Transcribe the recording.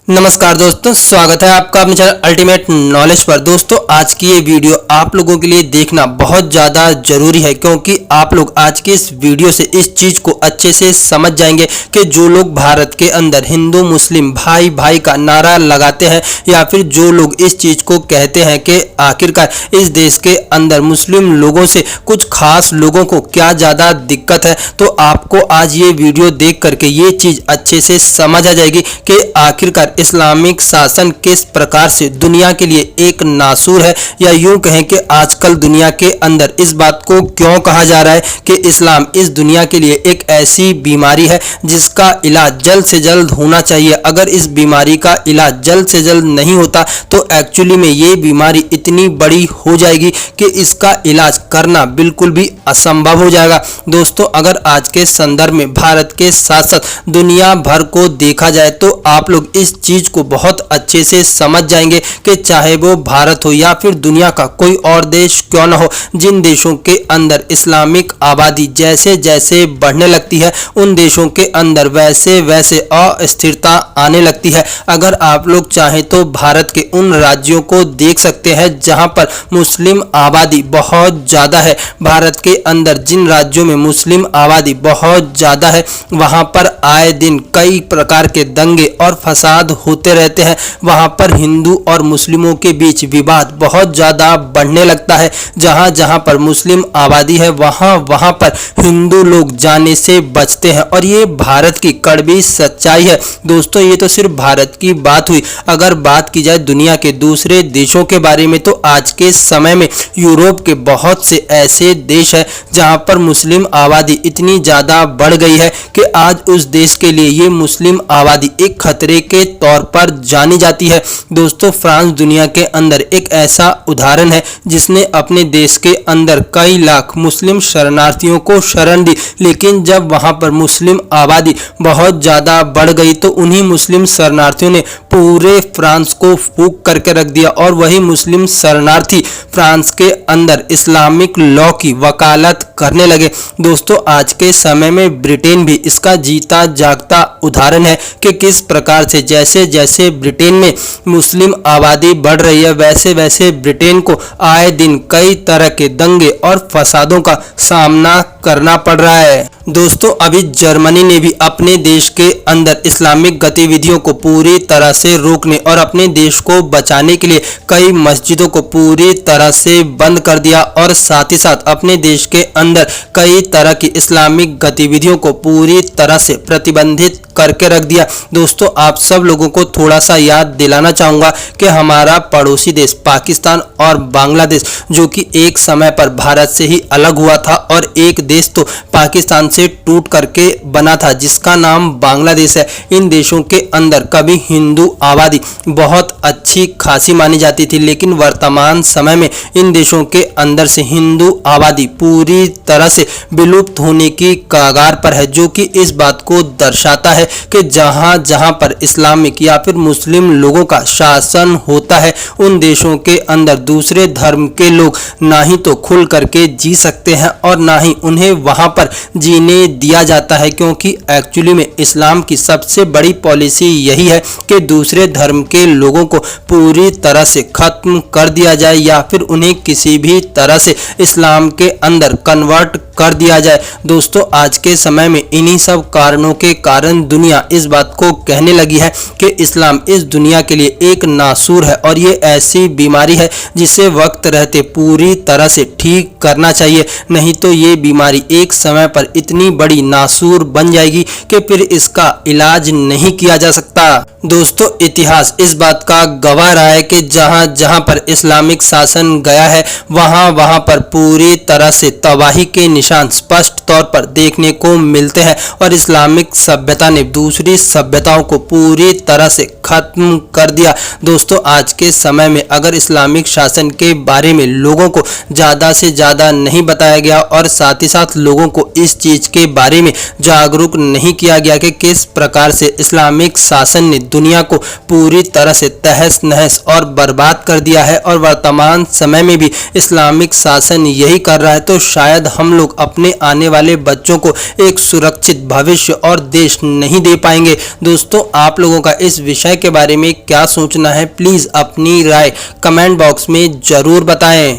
नमस्कार दोस्तों, स्वागत है आपका अपने चैनल अल्टीमेट नॉलेज पर। दोस्तों, आज की ये वीडियो आप लोगों के लिए देखना बहुत ज़्यादा जरूरी है, क्योंकि आप लोग आज के इस वीडियो से इस चीज़ को अच्छे से समझ जाएंगे कि जो लोग भारत के अंदर हिंदू मुस्लिम भाई भाई का नारा लगाते हैं, या फिर जो लोग इस चीज़ को कहते हैं कि आखिरकार इस देश के अंदर मुस्लिम लोगों से कुछ खास लोगों को क्या ज़्यादा दिक्कत है, तो आपको आज ये वीडियो देख करके ये चीज़ अच्छे से समझ आ जाएगी कि आखिरकार इस्लामिक शासन किस प्रकार से दुनिया के लिए एक नासूर है, या यूं कहें कि आजकल दुनिया के अंदर इस बात को क्यों कहा जा रहा है कि इस्लाम इस दुनिया के लिए एक ऐसी बीमारी है जिसका इलाज जल्द से जल्द होना चाहिए। अगर इस बीमारी का इलाज जल्द से जल्द नहीं होता तो एक्चुअली में ये बीमारी इतनी बड़ी हो जाएगी कि इसका इलाज करना बिल्कुल भी असंभव हो जाएगा। दोस्तों, अगर आज के संदर्भ में भारत के साथ साथ दुनिया भर को देखा जाए तो आप लोग इस चीज को बहुत अच्छे से समझ जाएंगे कि चाहे वो भारत हो या फिर दुनिया का कोई और देश क्यों ना हो, जिन देशों के अंदर इस्लामिक आबादी जैसे जैसे बढ़ने लगती है उन देशों के अंदर वैसे वैसे अस्थिरता आने लगती है। अगर आप लोग चाहें तो भारत के उन राज्यों को देख सकते हैं जहां पर मुस्लिम आबादी बहुत ज़्यादा है। भारत के अंदर जिन राज्यों में मुस्लिम आबादी बहुत ज़्यादा है वहां पर आए दिन कई प्रकार के दंगे और फसाद होते रहते हैं। वहां पर हिंदू और मुस्लिमों के बीच विवाद बहुत ज़्यादा बढ़ने लगता है। जहां जहां पर मुस्लिम आबादी है वहां वहां पर हिंदू लोग जाने से बचते हैं, और ये भारत की कड़वी सच्चाई है। दोस्तों, ये तो सिर्फ भारत की बात हुई। अगर बात की जाए दुनिया के दूसरे देशों के बारे में तो आज के समय में यूरोप के बहुत से ऐसे देश हैं जहां पर मुस्लिम आबादी इतनी ज़्यादा बढ़ गई है कि आज उस देश के लिए ये मुस्लिम आबादी एक खतरे के तौर पर जानी जाती है। दोस्तों, फ्रांस दुनिया के अंदर एक ऐसा उदाहरण है जिसने अपने देश के अंदर कई लाख मुस्लिम शरणार्थियों को शरण दी, लेकिन जब वहां पर मुस्लिम आबादी बहुत ज़्यादा बढ़ गई तो उन्हीं मुस्लिम शरणार्थियों ने पूरे फ्रांस को फूंक करके रख दिया, और वही मुस्लिम शरणार्थी फ्रांस के अंदर इस्लामिक लॉ की वकालत करने लगे। दोस्तों, आज के समय में ब्रिटेन भी इसका जीता जागता उदाहरण है कि किस प्रकार से जैसे जैसे ब्रिटेन में मुस्लिम आबादी बढ़ रही है वैसे वैसे ब्रिटेन को आए दिन कई तरह के दंगे और फसादों का सामना करना पड़ रहा है। दोस्तों, अभी जर्मनी ने भी अपने देश के अंदर इस्लामिक गतिविधियों को पूरी तरह से रोकने और अपने देश को बचाने के लिए कई मस्जिदों को पूरी तरह से बंद कर दिया, और साथ ही साथ अपने देश के अंदर कई तरह की इस्लामिक गतिविधियों को पूरी तरह से प्रतिबंधित करके रख दिया। दोस्तों, आप सब लोगों को थोड़ा सा याद दिलाना चाहूँगा कि हमारा पड़ोसी देश पाकिस्तान और बांग्लादेश, जो कि एक समय पर भारत से ही अलग हुआ था, और एक देश तो पाकिस्तान से टूट करके बना था जिसका नाम बांग्लादेश है। इन देशों के अंदर कभी हिंदू आबादी बहुत अच्छी खासी मानी जाती थी, लेकिन वर्तमान समय में इन देशों के अंदर से हिंदू आबादी पूरी तरह से विलुप्त होने की कगार पर है, जो कि इस बात को दर्शाता है कि जहां जहां पर इस्लामिक या फिर मुस्लिम लोगों का शासन होता है उन देशों के अंदर दूसरे धर्म के लोग ना ही तो खुल करके जी सकते हैं और ना ही उन्हें वहां पर जीने दिया जाता है, क्योंकि एक्चुअली में इस्लाम की सबसे बड़ी पॉलिसी यही है कि दूसरे धर्म के लोगों को पूरी तरह से खत्म कर दिया जाए या फिर उन्हें किसी भी तरह से इस्लाम के अंदर कन्वर्ट कर दिया जाए। दोस्तों, आज के समय में इन्हीं सब कारणों के कारण दुनिया इस बात को कहने लगी है कि इस्लाम इस दुनिया के लिए एक नासूर है, और ये ऐसी बीमारी है जिसे वक्त रहते पूरी तरह से ठीक करना चाहिए, नहीं तो ये बीमारी एक समय पर इतनी बड़ी नासूर बन जाएगी कि फिर इसका इलाज नहीं किया जा सकता। दोस्तों, इतिहास इस बात का गवाह रहा है कि जहां जहां पर इस्लामिक शासन गया है वहां वहां पर पूरी तरह से तबाही के निशान स्पष्ट तौर पर देखने को मिलते हैं, और इस्लामिक सभ्यता ने दूसरी सभ्यताओं को पूरी तरह से खत्म कर दिया। दोस्तों, आज के समय में अगर इस्लामिक शासन के बारे में लोगों को ज़्यादा से ज़्यादा नहीं बताया गया और साथ ही साथ लोगों को इस चीज़ के बारे में जागरूक नहीं किया गया कि किस प्रकार से इस्लामिक शासन ने दुनिया को पूरी तरह से तहस नहस और बर्बाद कर दिया है, और वर्तमान समय में भी इस्लामिक शासन यही कर रहा है, तो शायद हम लोग अपने आने वाले बच्चों को एक सुरक्षित भविष्य और देश नहीं दे पाएंगे। दोस्तों, आप लोगों का इस विषय के बारे में क्या सोचना है, प्लीज़ अपनी राय कमेंट बॉक्स में ज़रूर बताएं।